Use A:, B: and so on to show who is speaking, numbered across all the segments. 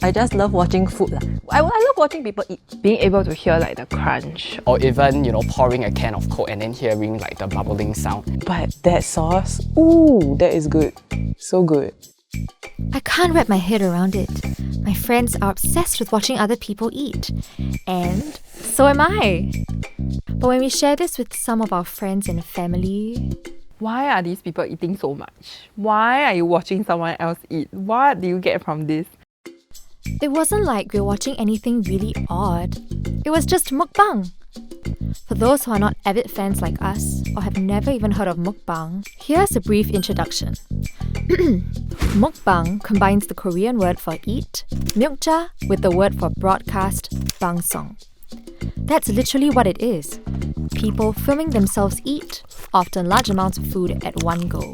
A: I just love watching food. I love watching people eat.
B: Being able to hear like the crunch.
C: Or even, pouring a can of Coke and then hearing like the bubbling sound.
D: But that sauce, ooh, that is good. So good.
E: I can't wrap my head around it. My friends are obsessed with watching other people eat. And so am I. But when we share this with some of our friends and family...
B: Why are these people eating so much? Why are you watching someone else eat? What do you get from this?
E: It wasn't like we were watching anything really odd. It was just mukbang. For those who are not avid fans like us, or have never even heard of mukbang, here's a brief introduction. Mukbang combines the Korean word for eat, myeokja, with the word for broadcast, bangsong. That's literally what it is. People filming themselves eat, often large amounts of food at one go.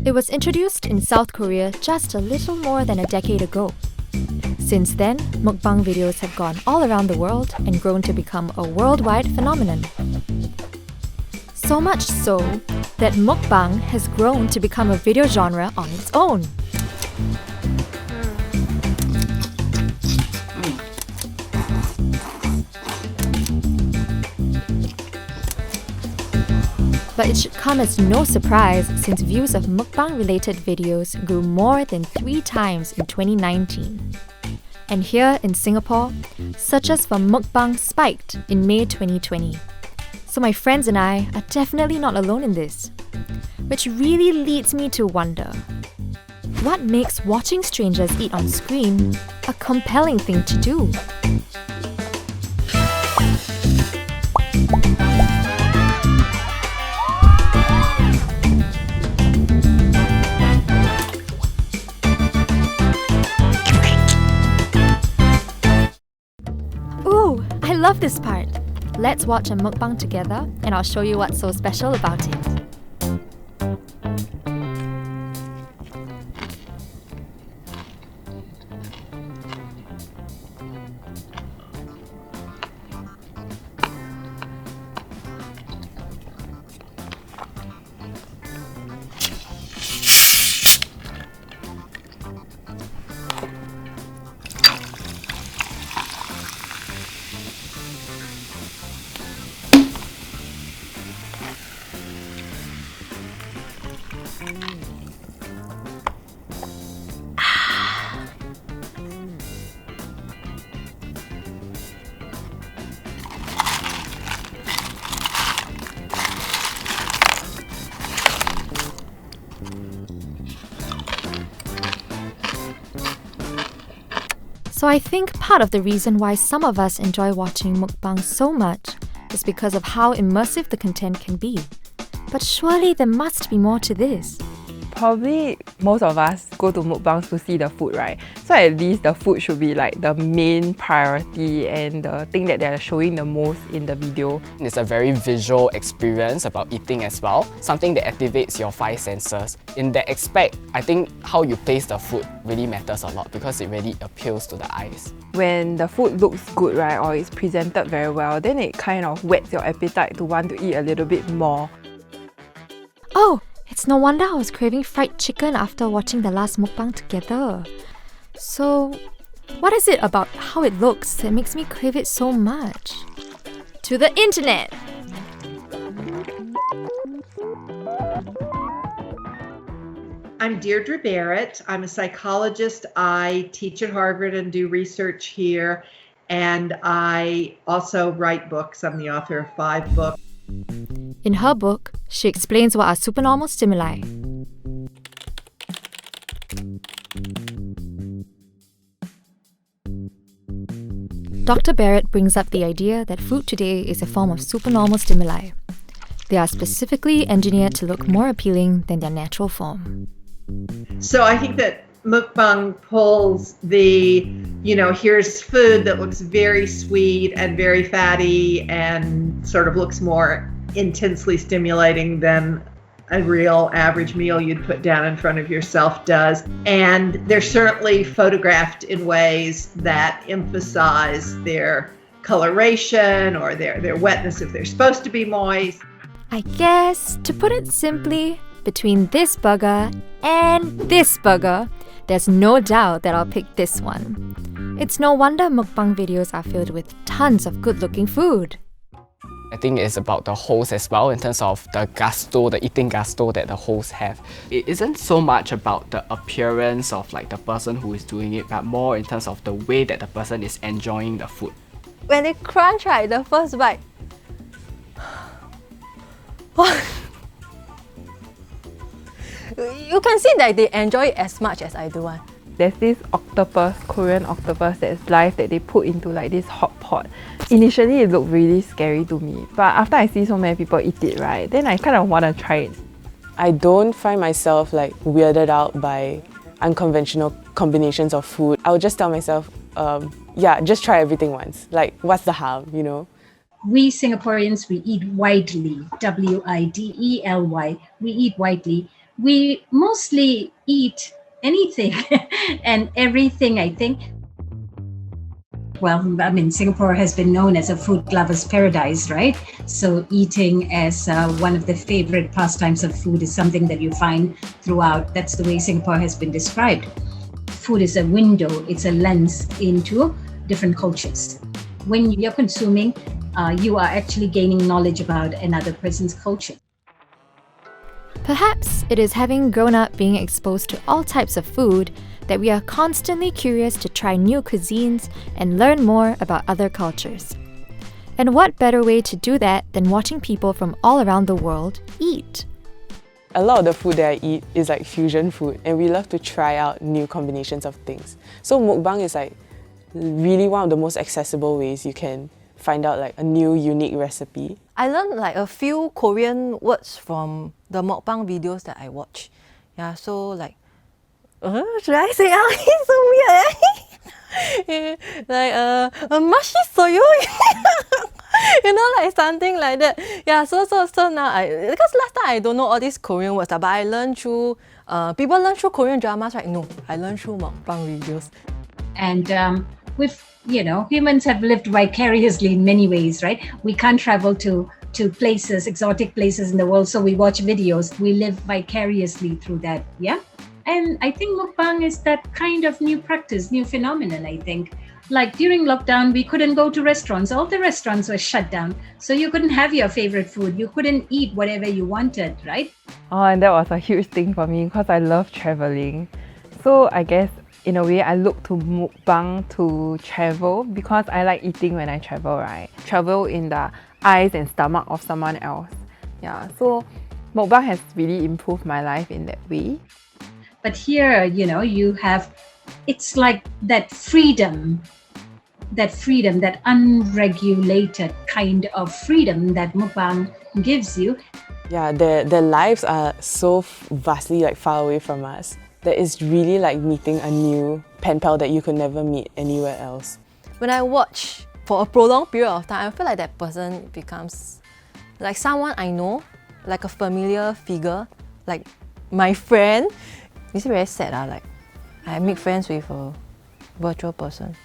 E: It was introduced in South Korea just a little more than a decade ago. Since then, mukbang videos have gone all around the world and grown to become a worldwide phenomenon. So much so that mukbang has grown to become a video genre on its own. But it should come as no surprise since views of mukbang-related videos grew more than 3 times in 2019. And here in Singapore, searches for mukbang spiked in May 2020. So my friends and I are definitely not alone in this. Which really leads me to wonder, what makes watching strangers eat on screen a compelling thing to do? I love this part. Let's watch a mukbang together and I'll show you what's so special about it. So I think part of the reason why some of us enjoy watching mukbang so much is because of how immersive the content can be. But surely there must be more to this.
B: Probably most of us go to mukbangs to see the food, right? So at least the food should be like the main priority and the thing that they're showing the most in the video.
C: It's a very visual experience about eating as well, something that activates your 5 senses. In that aspect, I think how you place the food really matters a lot because it really appeals to the eyes.
B: When the food looks good, right, or it's presented very well, then it kind of whets your appetite to want to eat a little bit more.
E: Oh! It's no wonder I was craving fried chicken after watching the last mukbang together. So, what is it about how it looks that makes me crave it so much? To the internet!
F: I'm Deirdre Barrett. I'm a psychologist. I teach at Harvard and do research here. And I also write books. I'm the author of 5 books.
E: In her book, she explains what are supernormal stimuli. Dr. Barrett brings up the idea that food today is a form of supernormal stimuli. They are specifically engineered to look more appealing than their natural form.
F: So I think that mukbang pulls the, here's food that looks very sweet and very fatty and sort of looks more intensely stimulating than a real average meal you'd put down in front of yourself does. And they're certainly photographed in ways that emphasize their coloration or their wetness if they're supposed to be moist.
E: I guess, to put it simply, between this burger and this burger, there's no doubt that I'll pick this one. It's no wonder mukbang videos are filled with tons of good-looking food.
C: I think it's about the host as well in terms of the gusto, the eating gusto that the hosts have. It isn't so much about the appearance of like the person who is doing it, but more in terms of the way that the person is enjoying the food.
A: When they crunch, right, the first bite. You can see that they enjoy it as much as I do.
B: There's this octopus, Korean octopus that's live that they put into like this hot pot. Initially it looked really scary to me, but after I see so many people eat it, right, then I kind of want to try it.
D: I don't find myself like weirded out by unconventional combinations of food. I would just tell myself, yeah, just try everything once. Like, what's the harm, you know?
G: We Singaporeans, we eat widely, W-I-D-E-L-Y. We eat widely. We mostly eat anything and everything, I think. Well, I mean, Singapore has been known as a food lover's paradise, right? So eating as one of the favorite pastimes of food is something that you find throughout. That's the way Singapore has been described. Food is a window, it's a lens into different cultures. When you're consuming, you are actually gaining knowledge about another person's culture.
E: Perhaps it is having grown up being exposed to all types of food that we are constantly curious to try new cuisines and learn more about other cultures. And what better way to do that than watching people from all around the world eat?
D: A lot of the food that I eat is like fusion food, and we love to try out new combinations of things. So mukbang is like really one of the most accessible ways you can find out like a new unique recipe.
A: I learned like a few Korean words from the mukbang videos that I watch. Yeah, so like, should I say out? It's so weird. Like 맛있어요. You know, like something like that. Yeah, so now because last time I don't know all these Korean words, but I learned through people learn through Korean dramas, right? No, I learned through mukbang videos.
G: And humans have lived vicariously in many ways, right? We can't travel to places, exotic places in the world, so we watch videos. We live vicariously through that, yeah? And I think mukbang is that kind of new practice, new phenomenon, I think. Like during lockdown, we couldn't go to restaurants. All the restaurants were shut down. So you couldn't have your favorite food. You couldn't eat whatever you wanted, right?
B: Oh, and that was a huge thing for me because I love traveling. So I guess in a way I look to mukbang to travel because I like eating when I travel, right? Travel in the eyes and stomach of someone else. Yeah, so mukbang has really improved my life in that way.
G: But here, you have, it's like that freedom, that unregulated kind of freedom that mukbang gives you.
D: Yeah, their lives are so vastly like far away from us that it's really like meeting a new pen pal that you could never meet anywhere else.
A: When I watch for a prolonged period of time, I feel like that person becomes like someone I know, like a familiar figure, like my friend. It's very sad, like I make friends with a virtual person.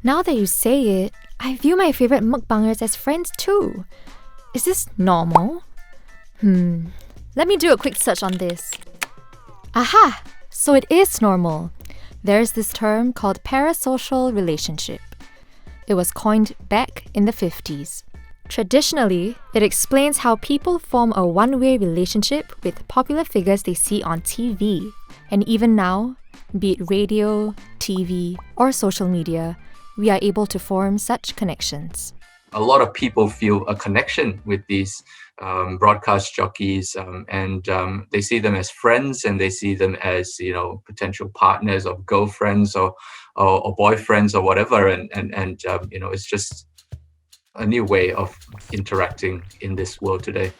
E: Now that you say it, I view my favorite mukbangers as friends too. Is this normal? Let me do a quick search on this. Aha! So it is normal. There's this term called parasocial relationship. It was coined back in the 50s. Traditionally, it explains how people form a one-way relationship with popular figures they see on TV. And even now, be it radio, TV, or social media, we are able to form such connections.
H: A lot of people feel a connection with these broadcast jockeys, and they see them as friends, and they see them as potential partners or girlfriends or boyfriends or whatever, and it's just a new way of interacting in this world today.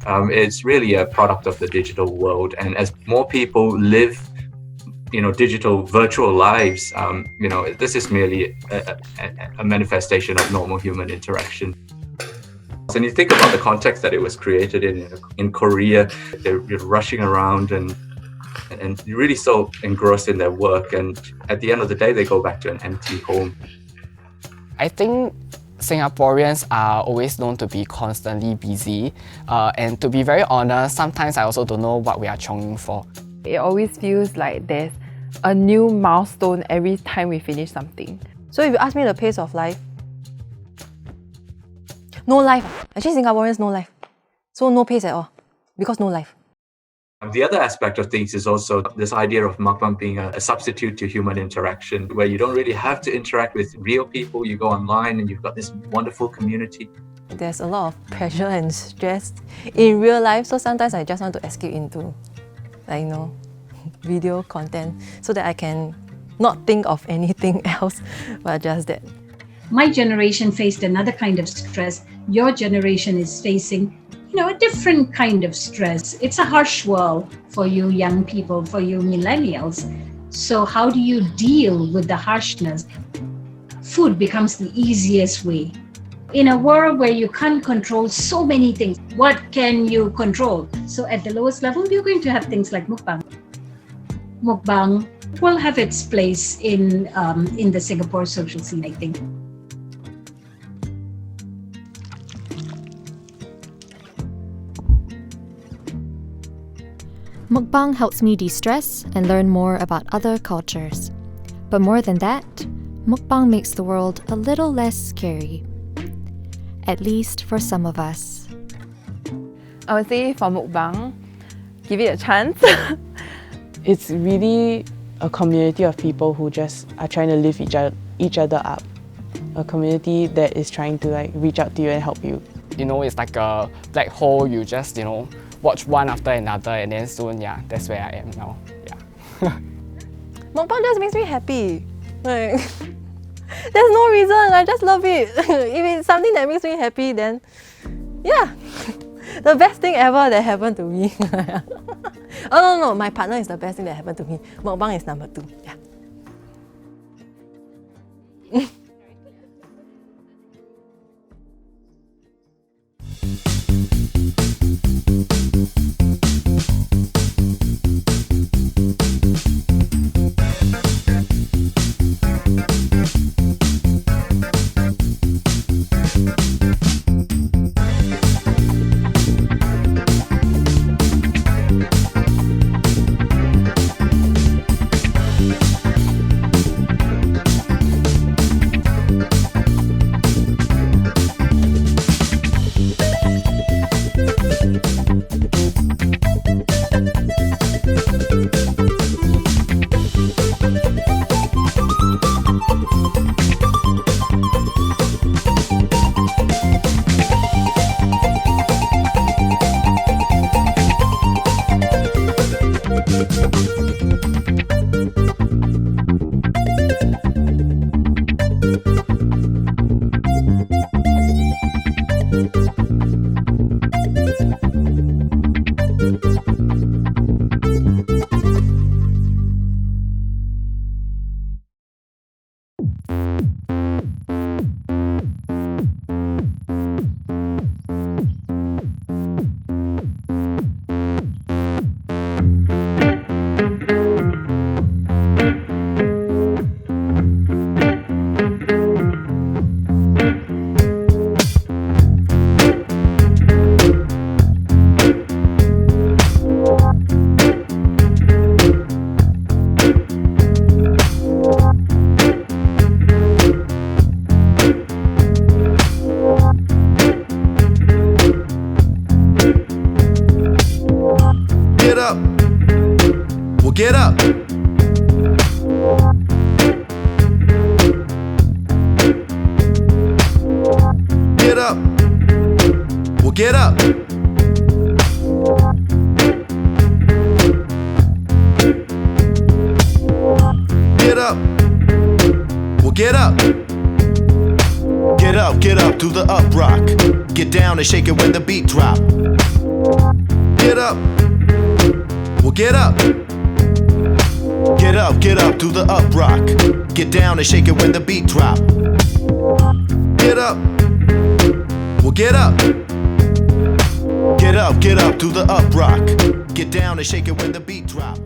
H: It's really a product of the digital world, and as more people live digital virtual lives, this is merely a manifestation of normal human interaction. And you think about the context that it was created in Korea, they're rushing around and really so engrossed in their work, and at the end of the day they go back to an empty home.
C: I think Singaporeans are always known to be constantly busy, and to be very honest, sometimes I also don't know what we are chonging for.
B: It always feels like there's a new milestone every time we finish something.
A: So if you ask me the pace of life, no life. Actually, Singaporeans no life. So no pace at all because no life.
H: The other aspect of things is also this idea of mukbang being a substitute to human interaction, where you don't really have to interact with real people. You go online and you've got this wonderful community.
A: There's a lot of pressure and stress in real life, so sometimes I just want to escape into, like, video content so that I can not think of anything else but just that.
G: My generation faced another kind of stress. Your generation is facing, a different kind of stress. It's a harsh world for you young people, for you millennials. So how do you deal with the harshness? Food becomes the easiest way. In a world where you can't control so many things, what can you control? So at the lowest level, you're going to have things like mukbang. Mukbang will have its place in the Singapore social scene, I think.
E: Mukbang helps me de-stress and learn more about other cultures. But more than that, mukbang makes the world a little less scary. At least for some of us.
B: I would say for mukbang, give it a chance.
D: It's really a community of people who just are trying to lift each other up. A community that is trying to reach out to you and help you.
C: It's like a black hole. You just, watch one after another, and then soon, that's where I am now. Yeah.
A: Mukbang just makes me happy. Like, there's no reason, I just love it. If it's something that makes me happy, then yeah. The best thing ever that happened to me. Oh no, my partner is the best thing that happened to me. Mukbang is number 2. Yeah.
I: Get up. Get up. Well, get up. Get up. Well, get up. Get up, do the up rock. Get down and shake it when the beat drop. Get up. Well, get up. Get up, do the up rock. Get down and shake it when the beat drop. Get up. Well, get up. Get up, do the up rock. Get down and shake it when the beat drop.